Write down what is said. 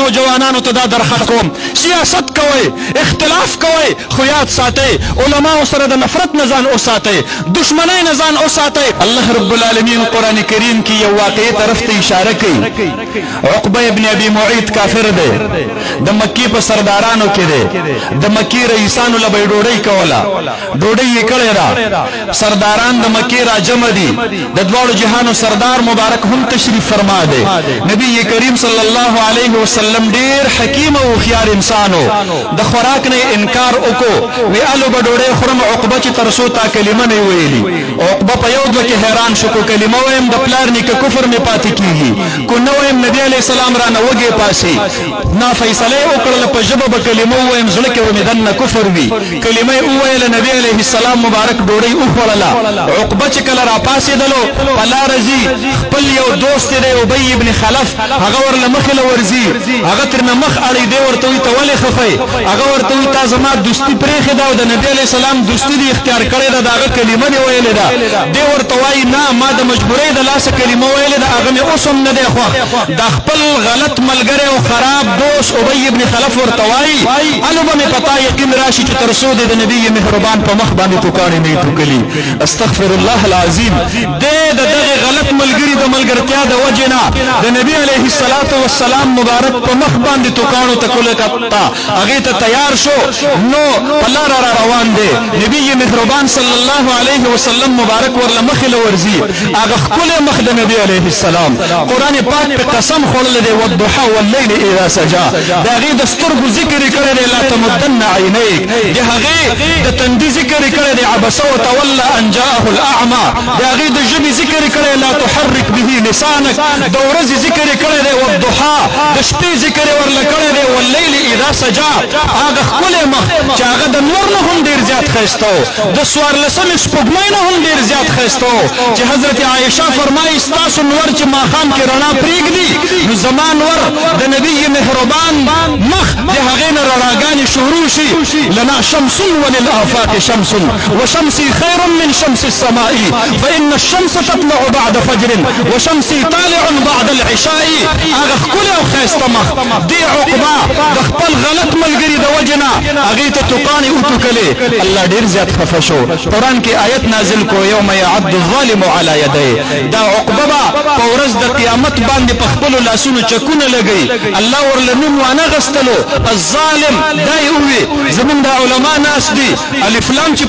نوجوانانو ته دا درخت کوم سیاست کوئ اختلاف کوئ خو یاد ساتئ علماو سره د نفرت نه ځان وساتئ دشمنۍ نه ځان وساتئ الله رب العالمین قرآن کریم کې یو واقعي طرف ته اشاره کوي عقبه ابن ابي معيط کافر دی د مکی په سردارانو کې دی د مکی رئیسانو له به ډوډۍ کوله ډوډۍ یې کړې ده سرداران د مکی را جمع دي د دواړو جهانو سردار مبارک هم تشریف فرما دی نبی کریم صلی الله علیه وسلم ډیر حکیم او خيار انسانو د خوراک نه انکار وکړو وی الو به ډوډۍ خورم عقبه چې ترسو تا کلمه نه ویلي عقبه په یو دوه کې حیران شو کو کلمه ویم د پلار نیکه کفر می پاتې کیږي کو نو ویم نبی علیہ السلام را نه وګي پاسي نا فیصله وکړل په جبه به کلمه ویم زړه کې ومدن کفر وی کلمه ویل نبی علیہ السلام مبارک ډوډۍ وخوړله عقبه چې کله را پاسې دلو پلا رزي خپل یو دوست دی ابي ابن خلف هغه ورله مخ له ورزي هغه ترنه مخ اړي دی ورته وي ته ولې خفای هغه ورته وي تا زما دوستي پرېخه دا د نبی علیہ السلام دوستي دی اختیار کړی دا هغه کلمه دی ویلې دا دی ورته وای نه ما د مجبورۍ د لاسه کلمه ویلې دا هغه مې اوسم نه دی خو دا خپل غلط ملګری او خراب دوست ابي ابن خلف ورته وای انو به پتا یقین راشي چې ترسو د نبی مهربان په مخ باندې توکانې نه ټوکلي استغفر الله العظیم دغه غلط ملګری د ملګرتیا د وجنا د نبی علیه الصلاۃ والسلام مبارک په مخ باندې توکانو تکول کتا هغه ته تیار شو نو الله را روان دی نبی مهربان صلی الله علیه وسلم مبارک ورله مخ له ورزي هغه خپل مخ د نبی علیه السلام قران پاک په قسم خورل دی والضحى والليل اذا سجى دا غي د سترګو ذکر کړی دی لا تمدن عینیک دا هغه د تندي ذکر کړی دی عبس وتولى ان جاءه الاعمى دا غي د جبي ذکر کړی لا تحرك به لسانك د ورځ ذکر کړی دی والضحى د شپې ذکر ورله کړی دی والليل اذا سجى هغه خپل مخ چې هغه د نور نه هم ډیر زیات خيستو د سوار لسم سپوږمۍ نه هم ډیر زیات خيستو چې حضرت عائشہ فرمایي تاسو نور چې ماخام کې رڼا پریږدي نو زمان ور د نبی مهربان مخ د هغه نه رڼاګانې شروع شي لنا شمس وللآفاق شمس وشمسي خير من شمس السماء فإن الشمس تطلع بعد فجر وشمسي طالع بعد العشاء هغه خپل او خيسته مخ دی عقبه د خپل غلط ملګری د وجنا هغه ته توکانې وټکلې الله ډیر زیات خفه شو قران کې آیت نازل کو یوم يعض الظالم على يديه دا عقبه په ورځ د قیامت باندې په خپل لاسونو چکونه لګي الله ورلنوم وانه غستلو الظالم دای اوه زمون د علما ناس دي الف لام چې